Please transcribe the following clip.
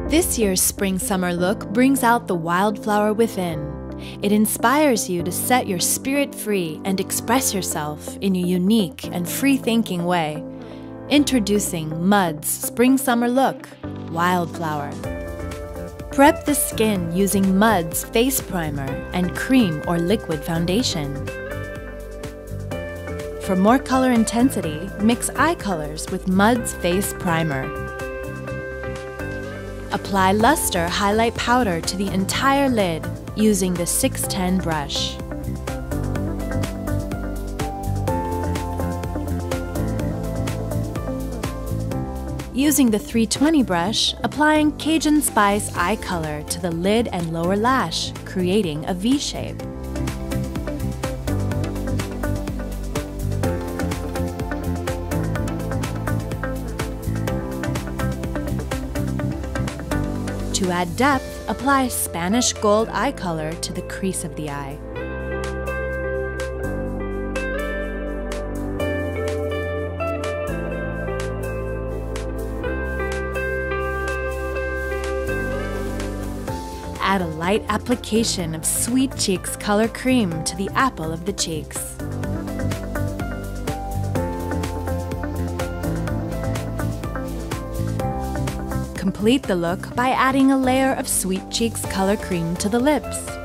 This year's spring-summer look brings out the wildflower within. It inspires you to set your spirit free and express yourself in a unique and free-thinking way. Introducing Mud's spring-summer look, Wildflower. Prep the skin using Mud's face primer and cream or liquid foundation. For more color intensity, mix eye colors with Mud's face primer. Apply luster highlight powder to the entire lid using the 610 brush. Using the 320 brush, applying Cajun Spice eye color to the lid and lower lash, creating a V shape. To add depth, apply Spanish gold eye color to the crease of the eye. Add a light application of Sweet Cheeks color cream to the apple of the cheeks. Complete the look by adding a layer of Sweet Cheeks color cream to the lips.